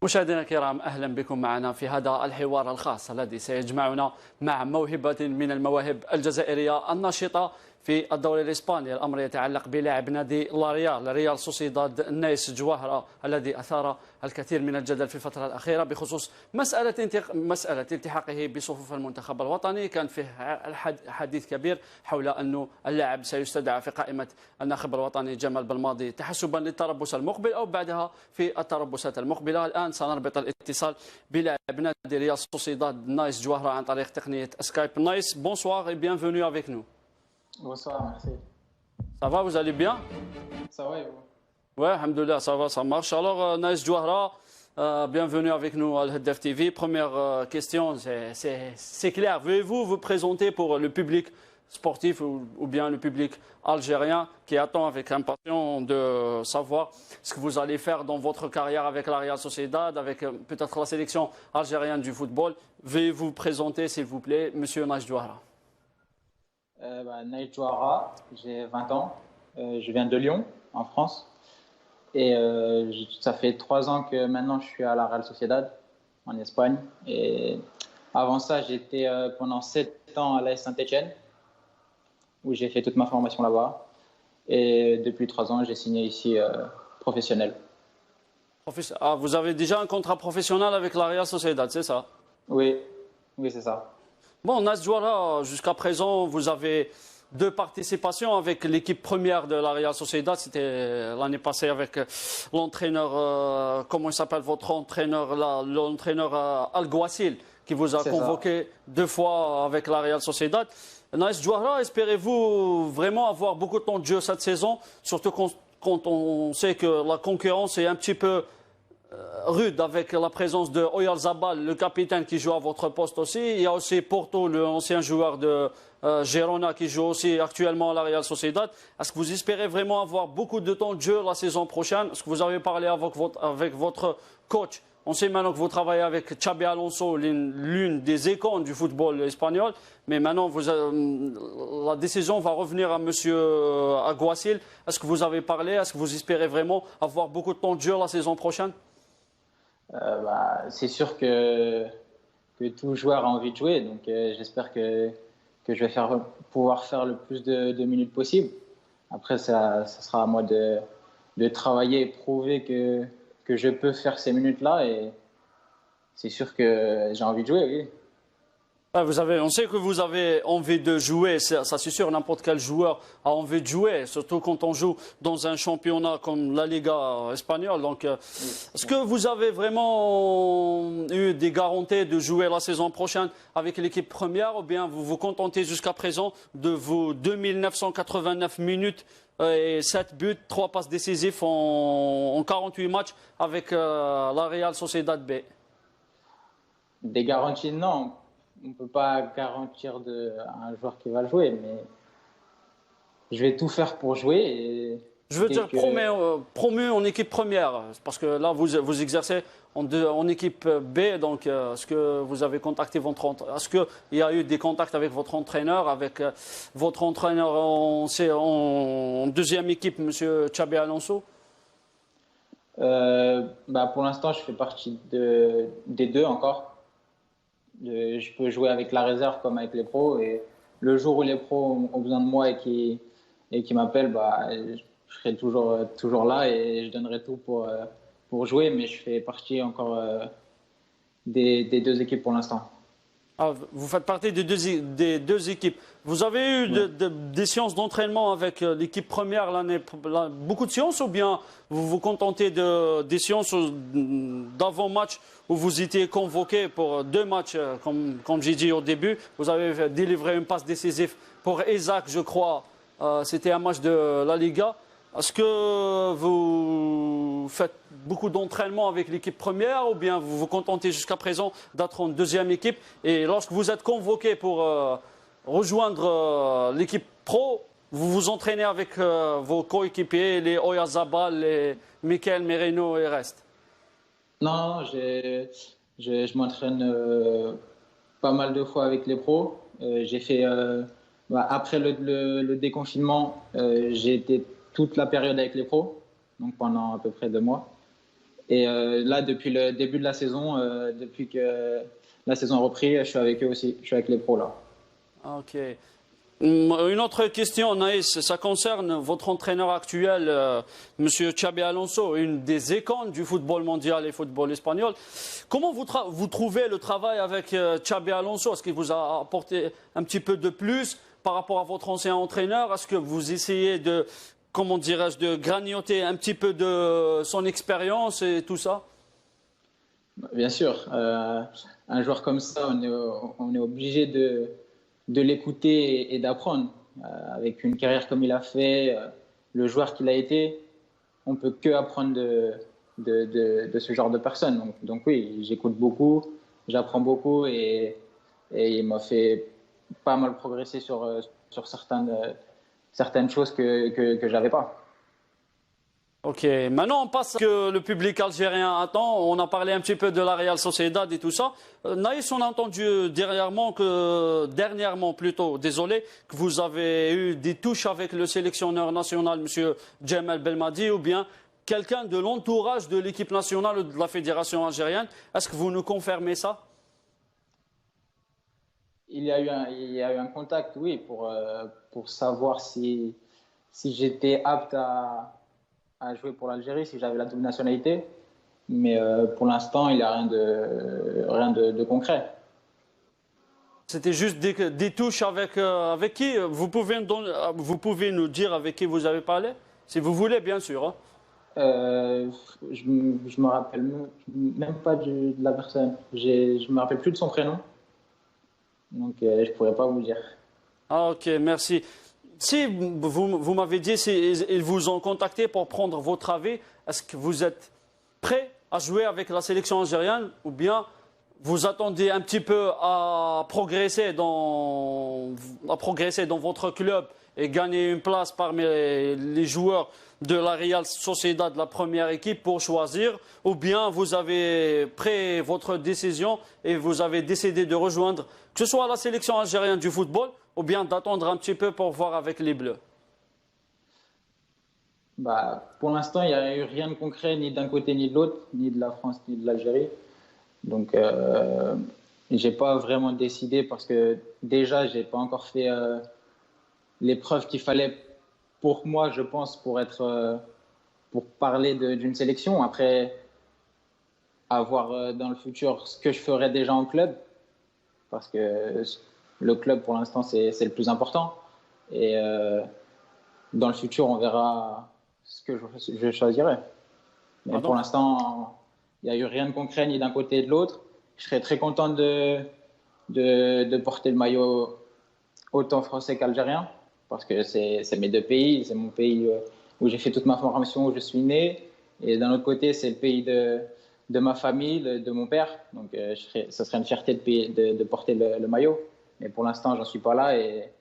مشاهدينا الكرام، أهلا بكم معنا في هذا الحوار الخاص الذي سيجمعنا مع موهبة من المواهب الجزائرية الناشطة في الدوري الإسباني. الأمر يتعلق بلاعب نادي ريال سوسيداد نايس جواهرة الذي أثار الكثير من الجدل في الفترة الأخيرة بخصوص مسألة التحاقه بصفوف المنتخب الوطني. كان فيه حديث كبير حول أن اللاعب سيستدعى في قائمة الناخب الوطني جمال بالماضي تحسبا للتربص المقبل أو بعدها في التربصات المقبلة. الآن سنربط الاتصال بلاعب نادي ريال سوسيداد نايس جواهرة عن طريق تقنية سكايب. نايس, bonsoir et bienvenue avec nous. Bonsoir, merci. Ça va, vous allez bien? Ça va et vous? Ouais, alhamdoulilah, ça va, ça marche. Alors, Naïs Jouahra, bienvenue avec nous à Al-Haddaf TV. Première question, c'est clair. Veuillez-vous vous présenter pour le public sportif ou bien le public algérien qui attend avec impatience de savoir ce que vous allez faire dans votre carrière avec la Real Sociedad, avec peut-être la sélection algérienne du football. Veuillez vous présenter, s'il vous plaît, Monsieur Naïs Jouahra. Naïs Jouahra, j'ai 20 ans, je viens de Lyon, en France, et ça fait 3 ans que maintenant je suis à la Real Sociedad, en Espagne, et avant ça j'étais pendant 7 ans à l'AS Saint-Etienne, où j'ai fait toute ma formation là-bas, et depuis 3 ans j'ai signé ici professionnel. Ah, vous avez déjà un contrat professionnel avec la Real Sociedad, c'est ça? Oui, c'est ça. Bon, Naïs Jouahra, jusqu'à présent, vous avez 2 participations avec l'équipe première de la Real Sociedad. C'était l'année passée avec l'entraîneur, comment il s'appelle votre entraîneur là, l'entraîneur Alguacil, qui vous a convoqué 2 fois avec la Real Sociedad. Naïs Jouahra, espérez-vous vraiment avoir beaucoup de temps de jeu cette saison, surtout quand on sait que la concurrence est un petit peu rude avec la présence de Oyarzabal, le capitaine qui joue à votre poste aussi. Il y a aussi Porto, l'ancien joueur de Girona qui joue aussi actuellement à la Real Sociedad. Est-ce que vous espérez vraiment avoir beaucoup de temps de jeu la saison prochaine? Est-ce que vous avez parlé avec votre coach? On sait maintenant que vous travaillez avec Xabi Alonso, l'une des icônes du football espagnol. Mais maintenant, la décision va revenir à M. Alguacil. Est-ce que vous avez parlé? Est-ce que vous espérez vraiment avoir beaucoup de temps de jeu la saison prochaine? C'est sûr que tout joueur a envie de jouer, donc j'espère que je vais pouvoir faire le plus de minutes possible. Après, ça sera à moi de travailler et prouver que je peux faire ces minutes-là, et c'est sûr que j'ai envie de jouer, oui. On sait que vous avez envie de jouer, ça c'est sûr, n'importe quel joueur a envie de jouer, surtout quand on joue dans un championnat comme la Liga espagnole. Donc, est-ce que vous avez vraiment eu des garanties de jouer la saison prochaine avec l'équipe première, ou bien vous vous contentez jusqu'à présent de vos 2989 minutes et 7 buts, 3 passes décisives en 48 matchs avec la Real Sociedad B? Des garanties, non. On ne peut pas garantir à un joueur qui va jouer, mais je vais tout faire pour jouer. Et je veux dire promu en équipe première, parce que là, vous exercez en équipe B. Donc, est-ce que vous avez contacté est-ce qu'il y a eu des contacts avec votre entraîneur en deuxième équipe, M. Xabi Alonso? Pour l'instant, je fais partie des 2 encore. Je peux jouer avec la réserve comme avec les pros, et le jour où les pros ont besoin de moi et qui m'appellent, je serai toujours là et je donnerai tout pour jouer, mais je fais partie encore des 2 équipes pour l'instant. Ah, vous faites partie des deux équipes. Vous avez eu des séances d'entraînement avec l'équipe première beaucoup de séances, ou bien vous vous contentez des séances d'avant-match où vous étiez convoqué pour 2 matchs, comme j'ai dit au début? Vous avez délivré une passe décisive pour Isaac, je crois. C'était un match de la Liga. Est-ce que vous faites beaucoup d'entraînement avec l'équipe première, ou bien vous vous contentez jusqu'à présent d'être en deuxième équipe, et lorsque vous êtes convoqué pour rejoindre l'équipe pro, vous vous entraînez avec vos coéquipiers, les Oyarzabal, les Michael Merino et le reste? Non, je m'entraîne pas mal de fois avec les pros. J'ai fait, après le déconfinement, j'ai été toute la période avec les pros, donc pendant à peu près 2 mois. Et là, depuis le début de la saison, depuis que la saison a repris, je suis avec eux aussi. Je suis avec les pros là. Ok. Une autre question, Naïs, ça concerne votre entraîneur actuel, Monsieur Xabi Alonso, une des icônes du football mondial et football espagnol. Comment vous trouvez le travail avec Xabi Alonso? Est-ce qu'il vous a apporté un petit peu de plus par rapport à votre ancien entraîneur? Est-ce que vous essayez de, comment dirais-je, de grignoter un petit peu de son expérience et tout ça? Bien sûr, un joueur comme ça, on est obligé de l'écouter et d'apprendre. Avec une carrière comme il a fait, le joueur qu'il a été, on peut que apprendre de ce genre de personne. Donc oui, j'écoute beaucoup, j'apprends beaucoup et il m'a fait pas mal progresser sur certaines choses que j'avais pas. Ok, maintenant on passe à ce que le public algérien attend. On a parlé un petit peu de la Real Sociedad et tout ça. Naïs, on a entendu dernièrement plutôt, désolé, que vous avez eu des touches avec le sélectionneur national, Monsieur Djamel Belmadi, ou bien quelqu'un de l'entourage de l'équipe nationale ou de la fédération algérienne. Est-ce que vous nous confirmez ça? Il y a eu un contact, oui, pour savoir si j'étais apte à jouer pour l'Algérie, si j'avais la double nationalité. Mais pour l'instant, il n'y a rien de concret. C'était juste des touches avec qui? Vous pouvez nous dire avec qui vous avez parlé? Si vous voulez, bien sûr, hein. Je me rappelle même pas de la personne. Je me rappelle plus de son prénom, donc je pourrais pas vous dire. Ah, ok, merci. Si vous m'avez dit ils vous ont contacté pour prendre votre avis, est-ce que vous êtes prêt à jouer avec la sélection algérienne ou bien vous attendez un petit peu à progresser dans votre club et gagner une place parmi les joueurs de la Real Sociedad, de la première équipe, pour choisir, ou bien vous avez pris votre décision et vous avez décidé de rejoindre que ce soit la sélection algérienne du football ou bien d'attendre un petit peu pour voir avec les Bleus? Bah, pour l'instant, il n'y a eu rien de concret ni d'un côté ni de l'autre, ni de la France ni de l'Algérie. Donc, j'ai pas vraiment décidé parce que déjà, j'ai pas encore fait les preuves qu'il fallait pour moi, je pense, pour parler d'une sélection. Après, à voir dans le futur ce que je ferai déjà en club, parce que le club, pour l'instant, c'est le plus important. Et dans le futur, on verra ce que je choisirai. Mais pour l'instant, il n'y a eu rien de concret ni d'un côté ni de l'autre. Je serais très content de porter le maillot autant français qu'algérien, parce que c'est mes deux pays. C'est mon pays où j'ai fait toute ma formation, où je suis né. Et d'un autre côté, c'est le pays de ma famille, de mon père. Donc, ça serait une fierté de porter le maillot. Mais pour l'instant, j'en suis pas là et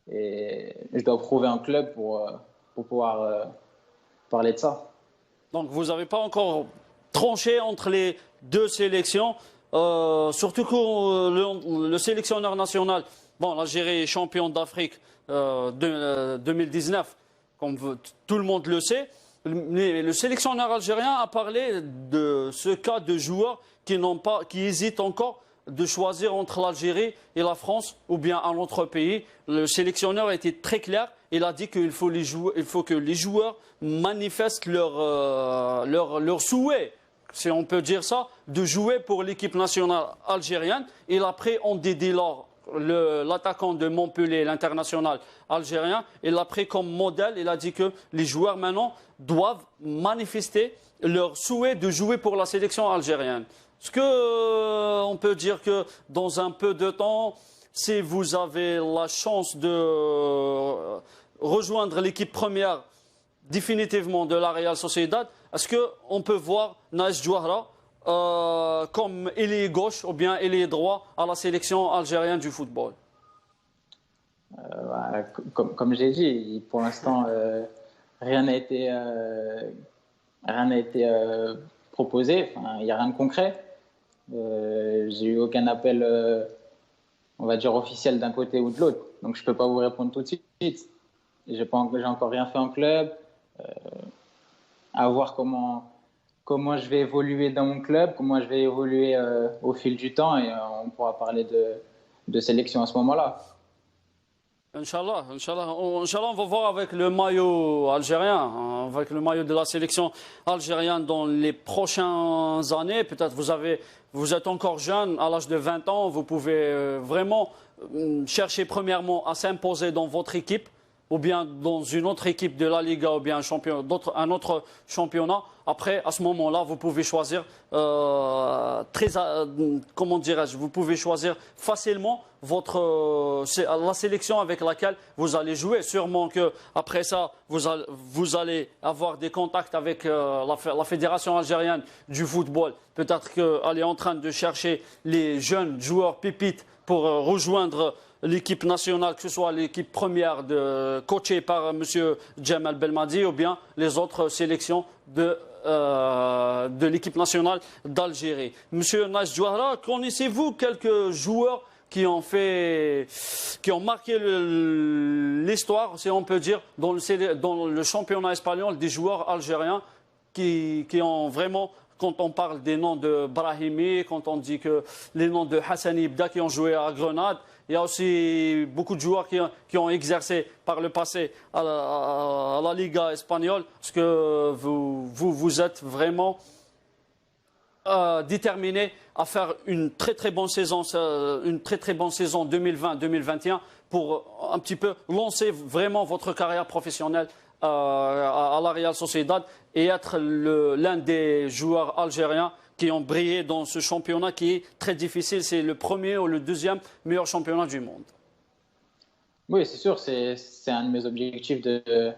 je dois prouver un club pour pouvoir parler de ça. Donc vous n'avez pas encore tranché entre les deux sélections, surtout que le sélectionneur national, bon, l'Algérie est champion d'Afrique 2019, comme tout le monde le sait. Mais le sélectionneur algérien a parlé de ce cas de joueurs qui hésitent encore de choisir entre l'Algérie et la France ou bien un autre pays. Le sélectionneur a été très clair. Il a dit qu'il faut que les joueurs manifestent leur souhait, si on peut dire ça, de jouer pour l'équipe nationale algérienne. Il a pris Andy Delors, l'attaquant de Montpellier, l'international algérien. Il l'a pris comme modèle. Il a dit que les joueurs maintenant doivent manifester leur souhait de jouer pour la sélection algérienne. Est-ce qu'on peut dire que dans un peu de temps, si vous avez la chance de rejoindre l'équipe première définitivement de la Real Sociedad, est-ce qu'on peut voir Naïs Jouahra comme ailier gauche ou bien ailier droit à la sélection algérienne du football? Comme j'ai dit, pour l'instant, rien n'a été, proposé. Enfin, il n'y a rien de concret. J'ai eu aucun appel, on va dire, officiel d'un côté ou de l'autre. Donc, je ne peux pas vous répondre tout de suite. J'ai encore rien fait en club. À voir comment je vais évoluer dans mon club, comment je vais évoluer au fil du temps et on pourra parler de sélection à ce moment-là. Inch'Allah, Inch'Allah. Inch'Allah, on va voir avec le maillot algérien, hein, avec le maillot de la sélection algérienne dans les prochaines années. Peut-être vous êtes encore jeune, à l'âge de 20 ans, vous pouvez vraiment chercher premièrement à s'imposer dans votre équipe, ou bien dans une autre équipe de la Liga, ou bien un autre championnat. Après, à ce moment-là, vous pouvez choisir, comment dirais-je, vous pouvez choisir facilement la sélection avec laquelle vous allez jouer. Sûrement que après ça, vous allez avoir des contacts avec la Fédération algérienne du football. Peut-être qu'elle est en train de chercher les jeunes joueurs pépites pour rejoindre l'équipe nationale, que ce soit l'équipe première coachée par M. Djemal Belmadi ou bien les autres sélections de l'équipe nationale d'Algérie. Monsieur Naïs Djouahra, connaissez-vous quelques joueurs qui ont marqué l'histoire, si on peut dire, dans le championnat espagnol, des joueurs algériens qui ont vraiment, quand on parle des noms de Brahimi, quand on dit que les noms de Hassani Ibda qui ont joué à Grenade, il y a aussi beaucoup de joueurs qui ont exercé par le passé à la Liga espagnole. Est-ce que vous êtes vraiment déterminé à faire une très très bonne saison 2020-2021 pour un petit peu lancer vraiment votre carrière professionnelle à la Real Sociedad et être l'un des joueurs algériens qui ont brillé dans ce championnat qui est très difficile. C'est le premier ou le deuxième meilleur championnat du monde. Oui, c'est sûr, c'est un de mes objectifs de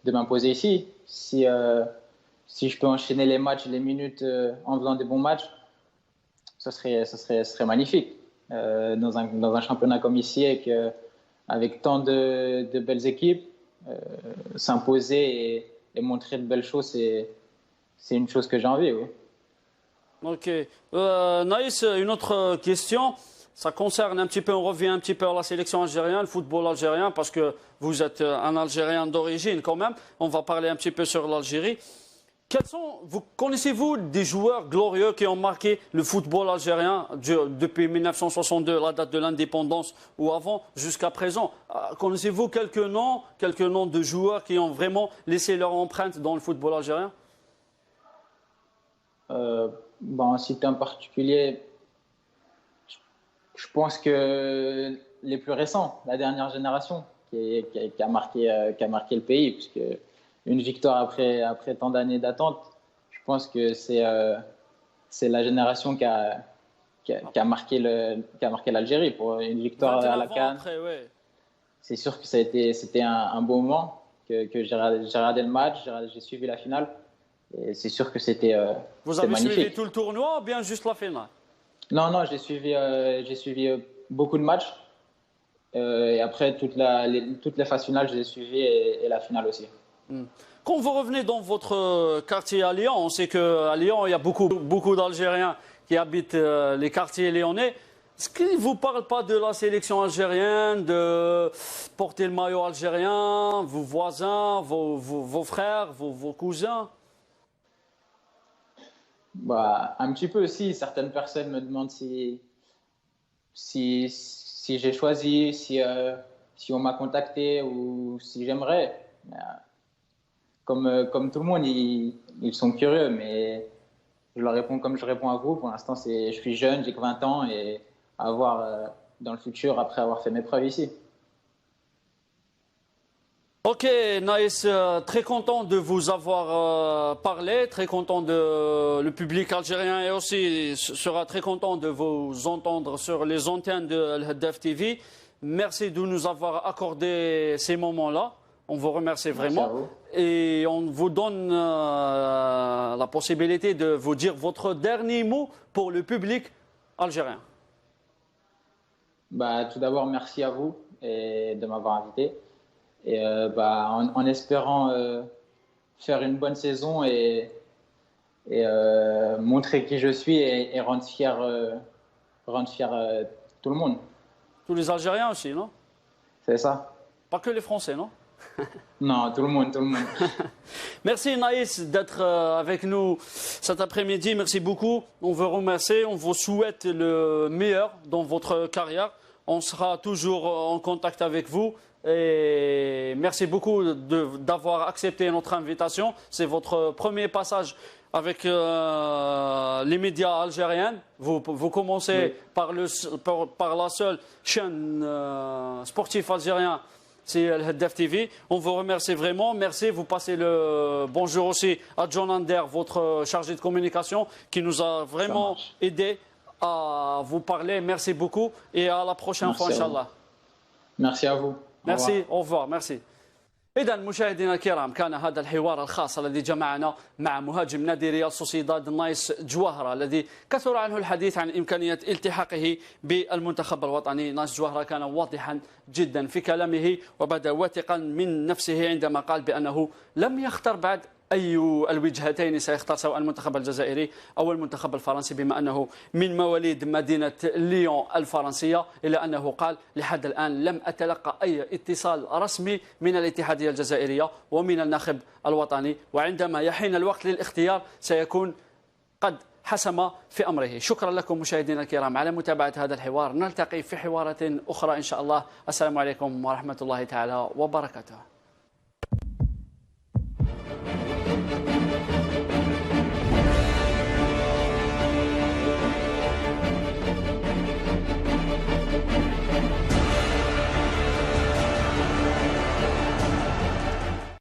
m'imposer ici. Si je peux enchaîner les matchs, les minutes en faisant des bons matchs, ce serait magnifique. Dans un championnat comme ici, avec tant de belles équipes, s'imposer et montrer de belles choses, c'est une chose que j'ai envie. Oui. Ok. Naïs, une autre question. Ça concerne un petit peu, on revient un petit peu à la sélection algérienne, le football algérien, parce que vous êtes un Algérien d'origine quand même. On va parler un petit peu sur l'Algérie. Connaissez-vous des joueurs glorieux qui ont marqué le football algérien depuis 1962, la date de l'indépendance, ou avant, jusqu'à présent? Connaissez-vous quelques noms de joueurs qui ont vraiment laissé leur empreinte dans le football algérien? En citer en particulier, je pense que les plus récents, la dernière génération qui a marqué le pays, puisque une victoire après tant d'années d'attente, je pense que c'est la génération qui a marqué l'Algérie pour une victoire à la CAN. Ouais. C'est sûr que c'était un beau moment, que j'ai regardé le match, j'ai suivi la finale. Et c'est sûr que c'était magnifique. Vous avez suivi tout le tournoi ou bien juste la finale? Non, j'ai suivi beaucoup de matchs. Et après, toutes les phases finales, je les ai suivies et la finale aussi. Quand vous revenez dans votre quartier à Lyon, on sait qu'à Lyon, il y a beaucoup d'Algériens qui habitent les quartiers lyonnais. Est-ce qu'ils ne vous parlent pas de la sélection algérienne, de porter le maillot algérien, vos voisins, vos frères, vos cousins? Un petit peu aussi. Certaines personnes me demandent si j'ai choisi, si on m'a contacté ou si j'aimerais. Comme tout le monde, ils sont curieux, mais je leur réponds comme je réponds à vous. Pour l'instant, je suis jeune, j'ai que 20 ans et à voir dans le futur après avoir fait mes preuves ici. Ok, Naïs, très content de vous avoir parlé, très content le public algérien et aussi sera très content de vous entendre sur les antennes de Al-Haddaf TV. Merci de nous avoir accordé ces moments-là. On vous remercie vraiment. Vous. Et on vous donne la possibilité de vous dire votre dernier mot pour le public algérien. Tout d'abord, merci à vous et de m'avoir invité. Et en espérant faire une bonne saison et montrer qui je suis et rendre fier tout le monde. Tous les Algériens aussi, non? C'est ça. Pas que les Français, non? Non, tout le monde, tout le monde. Merci Naïs d'être avec nous cet après-midi. Merci beaucoup. On vous remercie. On vous souhaite le meilleur dans votre carrière. On sera toujours en contact avec vous. Et merci beaucoup d'avoir accepté notre invitation. C'est votre premier passage avec les médias algériens. Vous commencez par la seule chaîne sportive algérienne. C'est le Haddaf TV. On vous remercie vraiment. Merci. Vous passez le bonjour aussi à John Ander, votre chargé de communication, qui nous a vraiment aidé à vous parler. Merci beaucoup et à la prochaine fois, Inch'Allah. Merci à vous. Merci. Au revoir. Merci. إذا مشاهدينا الكرام كان هذا الحوار الخاص الذي جمعنا مع مهاجم نادي ريال سوسيداد نايس جوهرة الذي كثر عنه الحديث عن إمكانية التحاقه بالمنتخب الوطني. نايس جوهرة كان واضحا جدا في كلامه وبدا واثقا من نفسه عندما قال بأنه لم يختر بعد أي الوجهتين سيختار، سواء المنتخب الجزائري أو المنتخب الفرنسي، بما أنه من مواليد مدينة ليون الفرنسية، إلا أنه قال لحد الآن لم أتلقى أي اتصال رسمي من الاتحادية الجزائرية ومن الناخب الوطني، وعندما يحين الوقت للاختيار سيكون قد حسم في أمره. شكرا لكم مشاهدينا الكرام على متابعة هذا الحوار. نلتقي في حوارات أخرى إن شاء الله. السلام عليكم ورحمة الله تعالى وبركاته.